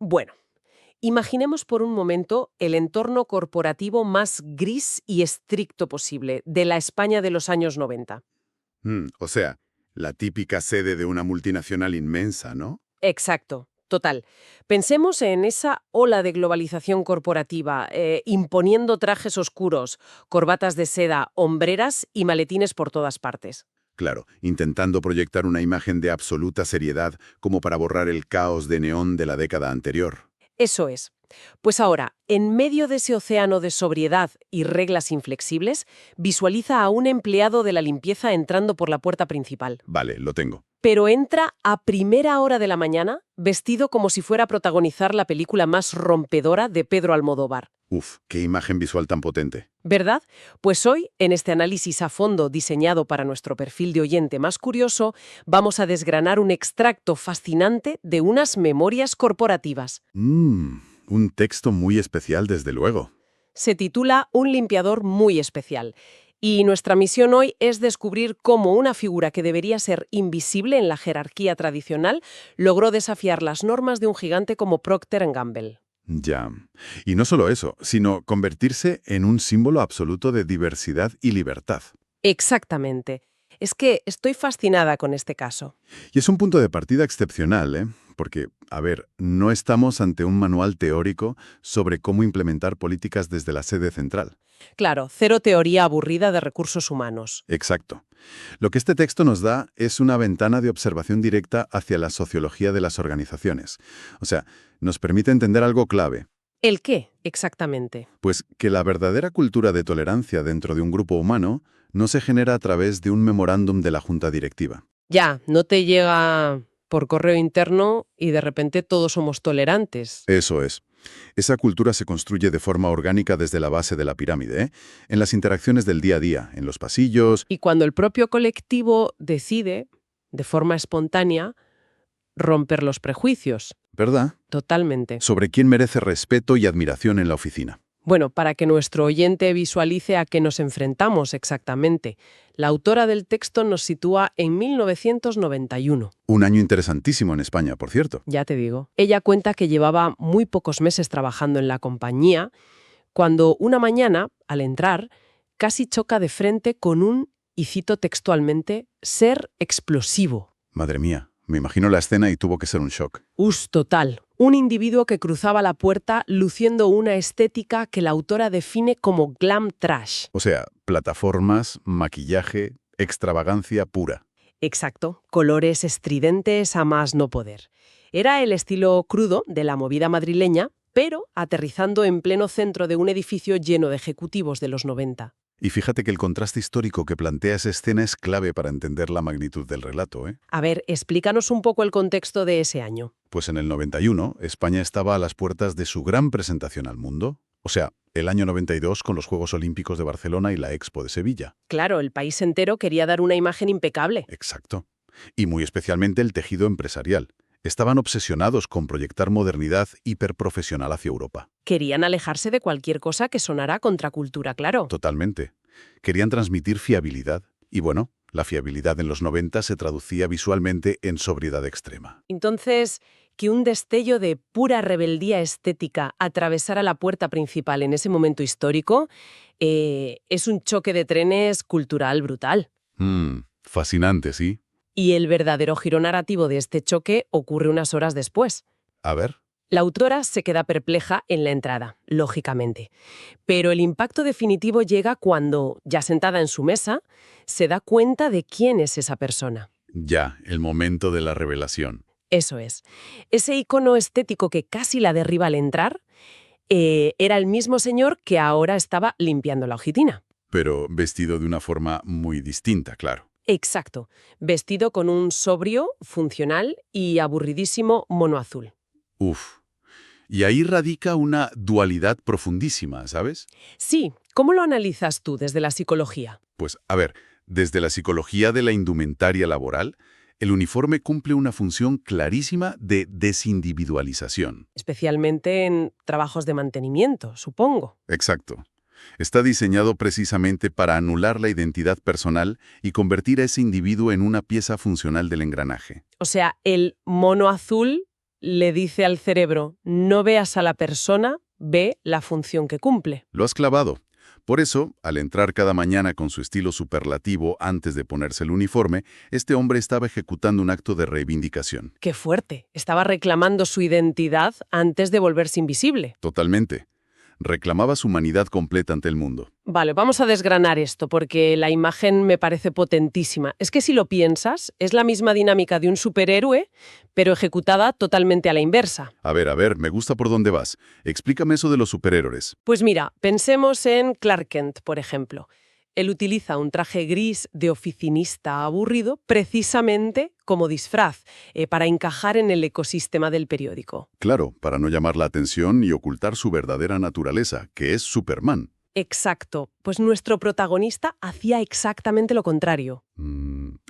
Bueno, imaginemos por un momento el entorno corporativo más gris y estricto posible de la España de los años 90. O sea, la típica sede de una multinacional inmensa, ¿no? Exacto, total. Pensemos en esa ola de globalización corporativa, imponiendo trajes oscuros, corbatas de seda, hombreras y maletines por todas partes. Claro, intentando proyectar una imagen de absoluta seriedad como para borrar el caos de neón de la década anterior. Eso es. Pues ahora, en medio de ese océano de sobriedad y reglas inflexibles, visualiza a un empleado de la limpieza entrando por la puerta principal. Vale, lo tengo. Pero entra a primera hora de la mañana, vestido como si fuera a protagonizar la película más rompedora de Pedro Almodóvar. Uf, qué imagen visual tan potente. ¿Verdad? Pues hoy, en este análisis a fondo diseñado para nuestro perfil de oyente más curioso, vamos a desgranar un extracto fascinante de unas memorias corporativas. Un texto muy especial, desde luego. Se titula Un limpiador muy especial. Y nuestra misión hoy es descubrir cómo una figura que debería ser invisible en la jerarquía tradicional logró desafiar las normas de un gigante como Procter & Gamble. Ya. Y no solo eso, sino convertirse en un símbolo absoluto de diversidad y libertad. Exactamente. Es que estoy fascinada con este caso. Y es un punto de partida excepcional, ¿eh? Porque, a ver, no estamos ante un manual teórico sobre cómo implementar políticas desde la sede central. Claro, cero teoría aburrida de recursos humanos. Exacto. Lo que este texto nos da es una ventana de observación directa hacia la sociología de las organizaciones. O sea, nos permite entender algo clave. ¿El qué, exactamente? Pues que la verdadera cultura de tolerancia dentro de un grupo humano no se genera a través de un memorándum de la junta directiva. Ya, no te llega por correo interno y de repente todos somos tolerantes. Eso es. Esa cultura se construye de forma orgánica desde la base de la pirámide, ¿eh? En las interacciones del día a día, en los pasillos. Y cuando el propio colectivo decide, de forma espontánea, romper los prejuicios. ¿Verdad? Totalmente. Sobre quién merece respeto y admiración en la oficina. Bueno, para que nuestro oyente visualice a qué nos enfrentamos exactamente, la autora del texto nos sitúa en 1991. Un año interesantísimo en España, por cierto. Ya te digo. Ella cuenta que llevaba muy pocos meses trabajando en la compañía, cuando una mañana, al entrar, casi choca de frente con un, y cito textualmente, ser explosivo. Madre mía, me imagino la escena y tuvo que ser un shock. Total. Un individuo que cruzaba la puerta luciendo una estética que la autora define como glam trash. O sea, plataformas, maquillaje, extravagancia pura. Exacto. Colores estridentes a más no poder. Era el estilo crudo de la movida madrileña, pero aterrizando en pleno centro de un edificio lleno de ejecutivos de los 90. Y fíjate que el contraste histórico que plantea esa escena es clave para entender la magnitud del relato, ¿eh? A ver, explícanos un poco el contexto de ese año. Pues en el 91, España estaba a las puertas de su gran presentación al mundo. O sea, el año 92 con los Juegos Olímpicos de Barcelona y la Expo de Sevilla. Claro, el país entero quería dar una imagen impecable. Exacto. Y muy especialmente el tejido empresarial. Estaban obsesionados con proyectar modernidad hiperprofesional hacia Europa. Querían alejarse de cualquier cosa que sonara contracultura, claro. Totalmente. Querían transmitir fiabilidad. Y bueno, la fiabilidad en los 90 se traducía visualmente en sobriedad extrema. Entonces, que un destello de pura rebeldía estética atravesara la puerta principal en ese momento histórico es un choque de trenes cultural brutal. Fascinante, ¿sí? Y el verdadero giro narrativo de este choque ocurre unas horas después. A ver. La autora se queda perpleja en la entrada, lógicamente. Pero el impacto definitivo llega cuando, ya sentada en su mesa, se da cuenta de quién es esa persona. Ya, el momento de la revelación. Eso es. Ese icono estético que casi la derriba al entrar era el mismo señor que ahora estaba limpiando la oficina. Pero vestido de una forma muy distinta, claro. Exacto. Vestido con un sobrio, funcional y aburridísimo mono azul. Uf. Y ahí radica una dualidad profundísima, ¿sabes? Sí. ¿Cómo lo analizas tú desde la psicología? Pues, a ver, desde la psicología de la indumentaria laboral, el uniforme cumple una función clarísima de desindividualización. Especialmente en trabajos de mantenimiento, supongo. Exacto. Está diseñado precisamente para anular la identidad personal y convertir a ese individuo en una pieza funcional del engranaje. O sea, el mono azul le dice al cerebro, no veas a la persona, ve la función que cumple. Lo has clavado. Por eso, al entrar cada mañana con su estilo superlativo antes de ponerse el uniforme, este hombre estaba ejecutando un acto de reivindicación. ¡Qué fuerte! Estaba reclamando su identidad antes de volverse invisible. Totalmente. Reclamaba su humanidad completa ante el mundo. Vale, vamos a desgranar esto porque la imagen me parece potentísima. Es que si lo piensas, es la misma dinámica de un superhéroe, pero ejecutada totalmente a la inversa. A ver, me gusta por dónde vas. Explícame eso de los superhéroes. Pues mira, pensemos en Clark Kent, por ejemplo. Él utiliza un traje gris de oficinista aburrido precisamente como disfraz, para encajar en el ecosistema del periódico. Claro, para no llamar la atención y ocultar su verdadera naturaleza, que es Superman. Exacto, pues nuestro protagonista hacía exactamente lo contrario.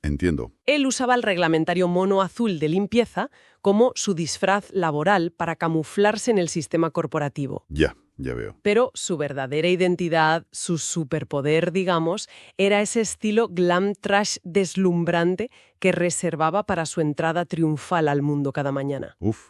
Entiendo. Él usaba el reglamentario mono azul de limpieza como su disfraz laboral para camuflarse en el sistema corporativo. Ya veo. Pero su verdadera identidad, su superpoder, digamos, era ese estilo glam trash deslumbrante que reservaba para su entrada triunfal al mundo cada mañana. Uf.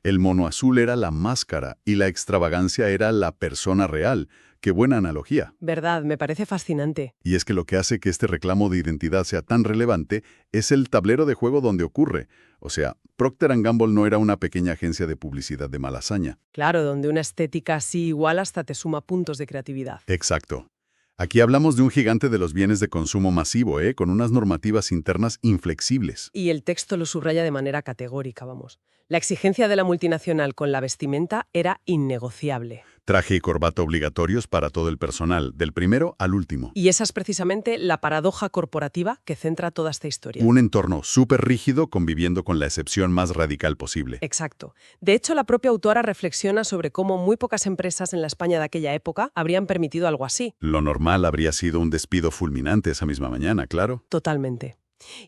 El mono azul era la máscara y la extravagancia era la persona real. ¡Qué buena analogía! ¿Verdad? Me parece fascinante. Y es que lo que hace que este reclamo de identidad sea tan relevante es el tablero de juego donde ocurre. O sea, Procter & Gamble no era una pequeña agencia de publicidad de malasaña. Claro, donde una estética así igual hasta te suma puntos de creatividad. Exacto. Aquí hablamos de un gigante de los bienes de consumo masivo, con unas normativas internas inflexibles. Y el texto lo subraya de manera categórica, vamos. La exigencia de la multinacional con la vestimenta era innegociable. Traje y corbata obligatorios para todo el personal, del primero al último. Y esa es precisamente la paradoja corporativa que centra toda esta historia. Un entorno súper rígido conviviendo con la excepción más radical posible. Exacto. De hecho, la propia autora reflexiona sobre cómo muy pocas empresas en la España de aquella época habrían permitido algo así. Lo normal habría sido un despido fulminante esa misma mañana, claro. Totalmente.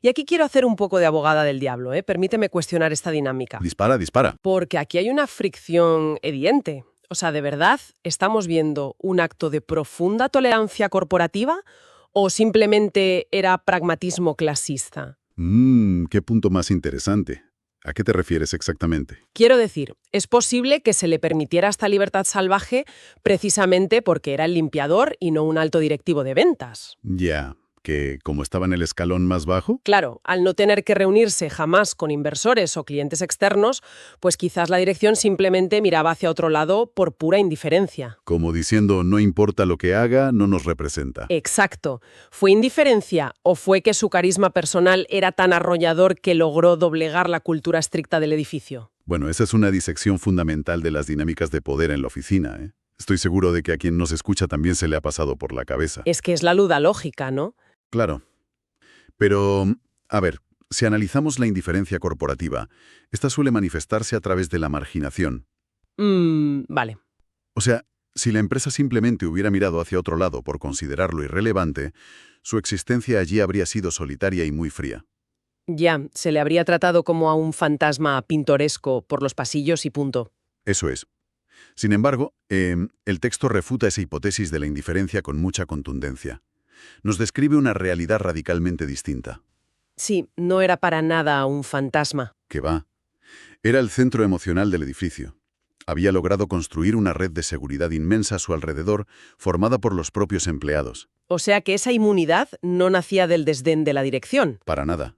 Y aquí quiero hacer un poco de abogada del diablo, ¿eh? Permíteme cuestionar esta dinámica. Dispara. Porque aquí hay una fricción evidente. O sea, ¿de verdad estamos viendo un acto de profunda tolerancia corporativa o simplemente era pragmatismo clasista? Qué punto más interesante. ¿A qué te refieres exactamente? Quiero decir, es posible que se le permitiera esta libertad salvaje precisamente porque era el limpiador y no un alto directivo de ventas. Ya, que como estaba en el escalón más bajo. Claro, al no tener que reunirse jamás con inversores o clientes externos, pues quizás la dirección simplemente miraba hacia otro lado por pura indiferencia. Como diciendo, no importa lo que haga, no nos representa. Exacto. ¿Fue indiferencia o fue que su carisma personal era tan arrollador que logró doblegar la cultura estricta del edificio? Bueno, esa es una disección fundamental de las dinámicas de poder en la oficina, Estoy seguro de que a quien nos escucha también se le ha pasado por la cabeza. Es que es la luda lógica, ¿no? Claro. Pero, a ver, si analizamos la indiferencia corporativa, esta suele manifestarse a través de la marginación. Vale. O sea, si la empresa simplemente hubiera mirado hacia otro lado por considerarlo irrelevante, su existencia allí habría sido solitaria y muy fría. Ya, se le habría tratado como a un fantasma pintoresco por los pasillos y punto. Eso es. Sin embargo, el texto refuta esa hipótesis de la indiferencia con mucha contundencia. Nos describe una realidad radicalmente distinta. Sí, no era para nada un fantasma. ¿Qué va? Era el centro emocional del edificio. Había logrado construir una red de seguridad inmensa a su alrededor, formada por los propios empleados. O sea que esa inmunidad no nacía del desdén de la dirección. Para nada.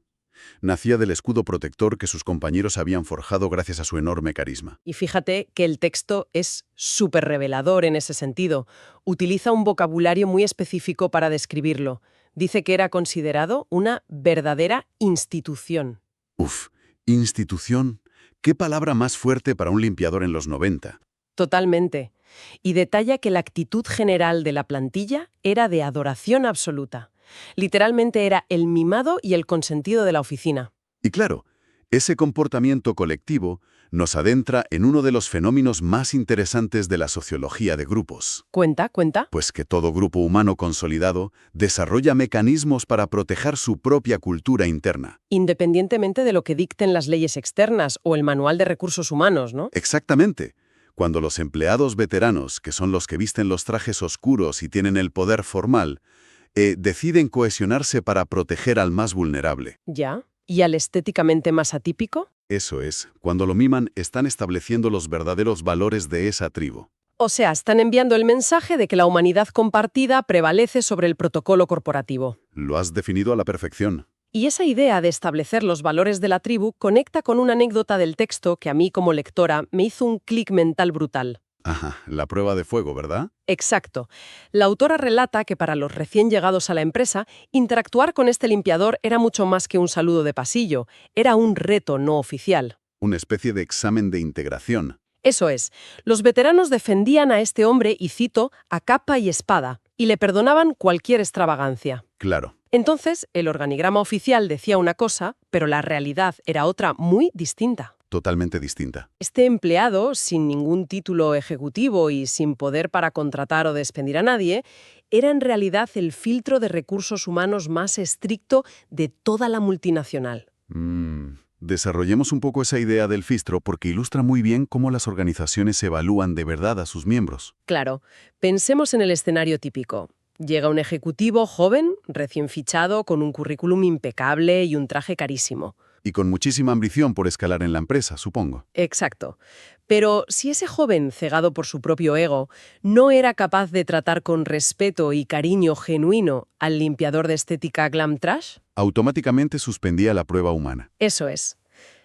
Nacía del escudo protector que sus compañeros habían forjado gracias a su enorme carisma. Y fíjate que el texto es súper revelador en ese sentido. Utiliza un vocabulario muy específico para describirlo. Dice que era considerado una verdadera institución. Uf, institución. ¿Qué palabra más fuerte para un limpiador en los 90? Totalmente. Y detalla que la actitud general de la plantilla era de adoración absoluta. Literalmente era el mimado y el consentido de la oficina. Y claro, ese comportamiento colectivo nos adentra en uno de los fenómenos más interesantes de la sociología de grupos. ¿Cuenta? Pues que todo grupo humano consolidado desarrolla mecanismos para proteger su propia cultura interna. Independientemente de lo que dicten las leyes externas o el manual de recursos humanos, ¿no? Exactamente. Cuando los empleados veteranos, que son los que visten los trajes oscuros y tienen el poder formal, deciden cohesionarse para proteger al más vulnerable. Ya. ¿Y al estéticamente más atípico? Eso es, cuando lo miman están estableciendo los verdaderos valores de esa tribu. O sea, están enviando el mensaje de que la humanidad compartida prevalece sobre el protocolo corporativo. Lo has definido a la perfección. Y esa idea de establecer los valores de la tribu conecta con una anécdota del texto que a mí como lectora me hizo un clic mental brutal. Ajá, la prueba de fuego, ¿verdad? Exacto. La autora relata que para los recién llegados a la empresa, interactuar con este limpiador era mucho más que un saludo de pasillo, era un reto no oficial. Una especie de examen de integración. Eso es, los veteranos defendían a este hombre, y cito, a capa y espada, y le perdonaban cualquier extravagancia. Claro. Entonces, el organigrama oficial decía una cosa, pero la realidad era otra muy distinta. Totalmente distinta. Este empleado, sin ningún título ejecutivo y sin poder para contratar o despedir a nadie, era en realidad el filtro de recursos humanos más estricto de toda la multinacional. Desarrollemos un poco esa idea del filtro porque ilustra muy bien cómo las organizaciones evalúan de verdad a sus miembros. Claro, pensemos en el escenario típico. Llega un ejecutivo joven, recién fichado, con un currículum impecable y un traje carísimo. Y con muchísima ambición por escalar en la empresa, supongo. Exacto. Pero si ese joven, cegado por su propio ego, no era capaz de tratar con respeto y cariño genuino al limpiador de estética glam trash, Automáticamente suspendía la prueba humana. eso es.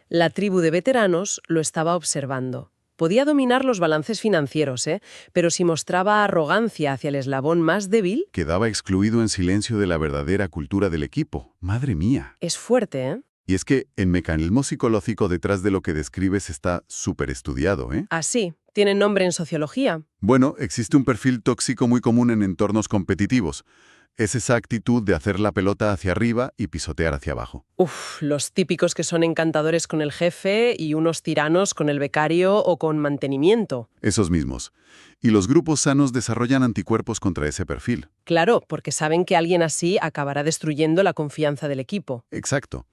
La tribu de veteranos lo estaba observando. Podía dominar los balances financieros, pero si mostraba arrogancia hacia el eslabón más débil, Quedaba excluido en silencio de la verdadera cultura del equipo. ¡Madre mía! es fuerte, ¿eh? Y es que el mecanismo psicológico detrás de lo que describes está súper estudiado, ¿eh? Así, tiene nombre en sociología. Bueno, existe un perfil tóxico muy común en entornos competitivos. Es esa actitud de hacer la pelota hacia arriba y pisotear hacia abajo. Los típicos que son encantadores con el jefe y unos tiranos con el becario o con mantenimiento. Esos mismos. Y los grupos sanos desarrollan anticuerpos contra ese perfil. Claro, porque saben que alguien así acabará destruyendo la confianza del equipo. Exacto.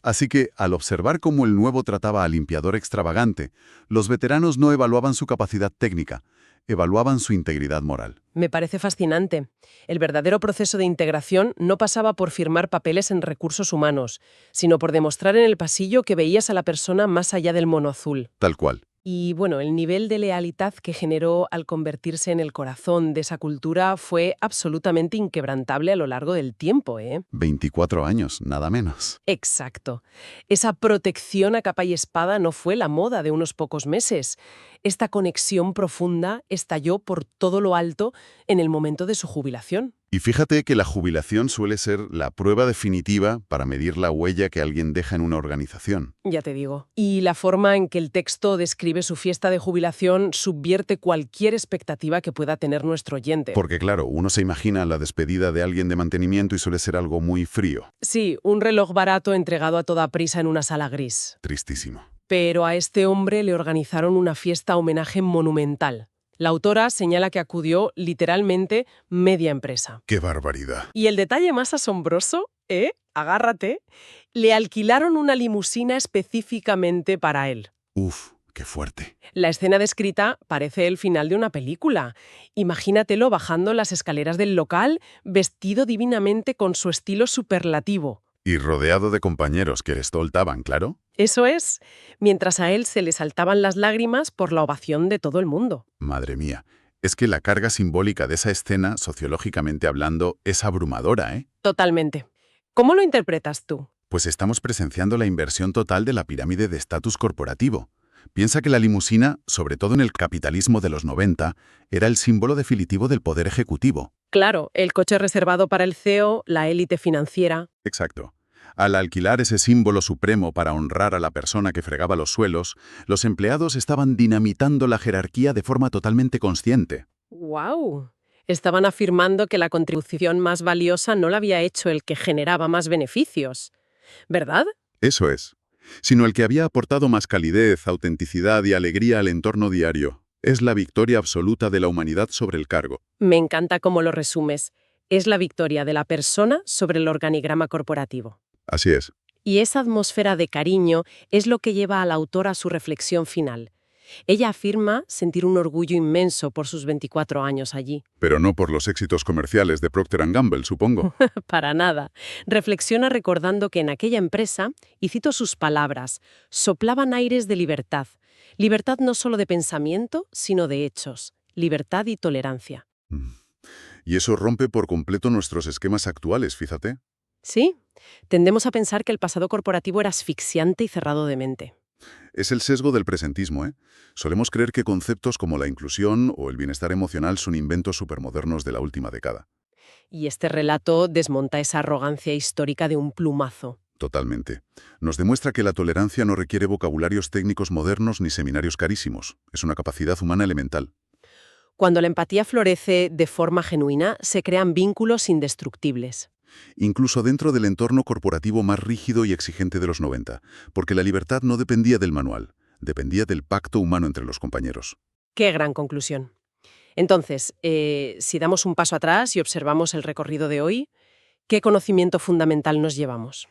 Así que, al observar cómo el nuevo trataba al limpiador extravagante, los veteranos no evaluaban su capacidad técnica, evaluaban su integridad moral. Me parece fascinante. El verdadero proceso de integración no pasaba por firmar papeles en recursos humanos, sino por demostrar en el pasillo que veías a la persona más allá del mono azul. Tal cual. Y bueno, el nivel de lealtad que generó al convertirse en el corazón de esa cultura fue absolutamente inquebrantable a lo largo del tiempo, ¿eh? 24 años, nada menos. Exacto. Esa protección a capa y espada no fue la moda de unos pocos meses. Esta conexión profunda estalló por todo lo alto en el momento de su jubilación. Y fíjate que la jubilación suele ser la prueba definitiva para medir la huella que alguien deja en una organización. Ya te digo. Y la forma en que el texto describe su fiesta de jubilación subvierte cualquier expectativa que pueda tener nuestro oyente. Porque claro, uno se imagina la despedida de alguien de mantenimiento y suele ser algo muy frío. Sí, un reloj barato entregado a toda prisa en una sala gris. Tristísimo. Pero a este hombre le organizaron una fiesta homenaje monumental. La autora señala que acudió literalmente media empresa. ¡Qué barbaridad! Y el detalle más asombroso, agárrate, le alquilaron una limusina específicamente para él. ¡Uf! ¡Qué fuerte! La escena descrita parece el final de una película. Imagínatelo bajando las escaleras del local, vestido divinamente con su estilo superlativo. Y rodeado de compañeros que le estoltaban, claro. Eso es, mientras a él se le saltaban las lágrimas por la ovación de todo el mundo. Madre mía. Es que la carga simbólica de esa escena, sociológicamente hablando, es abrumadora, ¿eh? Totalmente. ¿Cómo lo interpretas tú? Pues estamos presenciando la inversión total de la pirámide de estatus corporativo. Piensa que la limusina, sobre todo en el capitalismo de los 90, era el símbolo definitivo del poder ejecutivo. Claro, el coche reservado para el CEO, la élite financiera. Exacto. Al alquilar ese símbolo supremo para honrar a la persona que fregaba los suelos, los empleados estaban dinamitando la jerarquía de forma totalmente consciente. ¡Guau! Estaban afirmando que la contribución más valiosa no la había hecho el que generaba más beneficios. ¿Verdad? Eso es. Sino el que había aportado más calidez, autenticidad y alegría al entorno diario. Es la victoria absoluta de la humanidad sobre el cargo. Me encanta cómo lo resumes. Es la victoria de la persona sobre el organigrama corporativo. Así es. Y esa atmósfera de cariño es lo que lleva al autor a su reflexión final. Ella afirma sentir un orgullo inmenso por sus 24 años allí. Pero no por los éxitos comerciales de Procter & Gamble, supongo. Para nada. Reflexiona recordando que en aquella empresa, y cito sus palabras, soplaban aires de libertad. Libertad no solo de pensamiento, sino de hechos. Libertad y tolerancia. Mm. Y eso rompe por completo nuestros esquemas actuales, fíjate. Sí, tendemos a pensar que el pasado corporativo era asfixiante y cerrado de mente. Es el sesgo del presentismo, ¿eh? Solemos creer que conceptos como la inclusión o el bienestar emocional son inventos supermodernos de la última década. Y este relato desmonta esa arrogancia histórica de un plumazo. Totalmente. Nos demuestra que la tolerancia no requiere vocabularios técnicos modernos ni seminarios carísimos. Es una capacidad humana elemental. Cuando la empatía florece de forma genuina, se crean vínculos indestructibles. Incluso dentro del entorno corporativo más rígido y exigente de los 90, porque la libertad no dependía del manual, dependía del pacto humano entre los compañeros. ¡Qué gran conclusión! Entonces, si damos un paso atrás y observamos el recorrido de hoy, ¿qué conocimiento fundamental nos llevamos?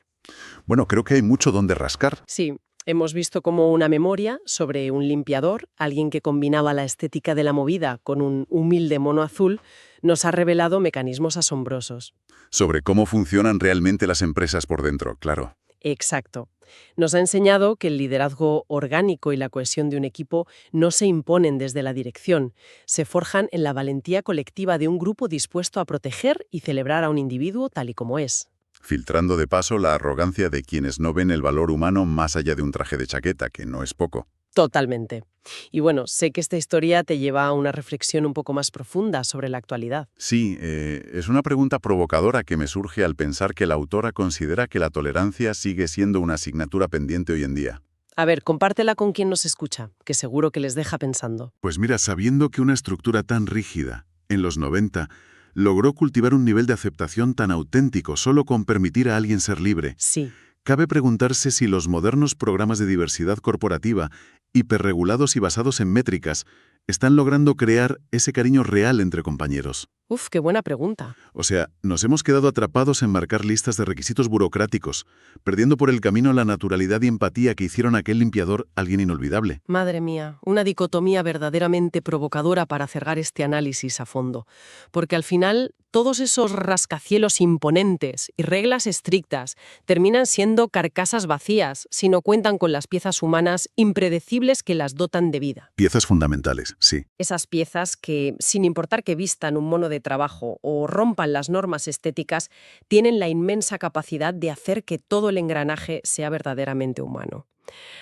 Bueno, creo que hay mucho donde rascar. Sí, hemos visto como una memoria sobre un limpiador, alguien que combinaba la estética de la movida con un humilde mono azul, nos ha revelado mecanismos asombrosos. Sobre cómo funcionan realmente las empresas por dentro, claro. Exacto. Nos ha enseñado que el liderazgo orgánico y la cohesión de un equipo no se imponen desde la dirección, se forjan en la valentía colectiva de un grupo dispuesto a proteger y celebrar a un individuo tal y como es. Filtrando de paso la arrogancia de quienes no ven el valor humano más allá de un traje de chaqueta, que no es poco. Totalmente. Y bueno, sé que esta historia te lleva a una reflexión un poco más profunda sobre la actualidad. Sí, es una pregunta provocadora que me surge al pensar que la autora considera que la tolerancia sigue siendo una asignatura pendiente hoy en día. A ver, compártela con quien nos escucha, que seguro que les deja pensando. Pues mira, sabiendo que una estructura tan rígida, en los 90, logró cultivar un nivel de aceptación tan auténtico solo con permitir a alguien ser libre, Sí. cabe preguntarse si los modernos programas de diversidad corporativa, hiperregulados y basados en métricas, están logrando crear ese cariño real entre compañeros. Uf, qué buena pregunta. O sea, nos hemos quedado atrapados en marcar listas de requisitos burocráticos, perdiendo por el camino la naturalidad y empatía que hicieron a aquel limpiador alguien inolvidable. Madre mía, una dicotomía verdaderamente provocadora para cerrar este análisis a fondo. Porque al final, todos esos rascacielos imponentes y reglas estrictas terminan siendo carcasas vacías si no cuentan con las piezas humanas impredecibles que las dotan de vida. Piezas fundamentales, sí. Esas piezas que, sin importar que vistan un mono de trabajo o rompan las normas estéticas, tienen la inmensa capacidad de hacer que todo el engranaje sea verdaderamente humano.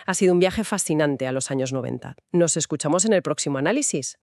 Ha sido un viaje fascinante a los años 90. Nos escuchamos en el próximo análisis.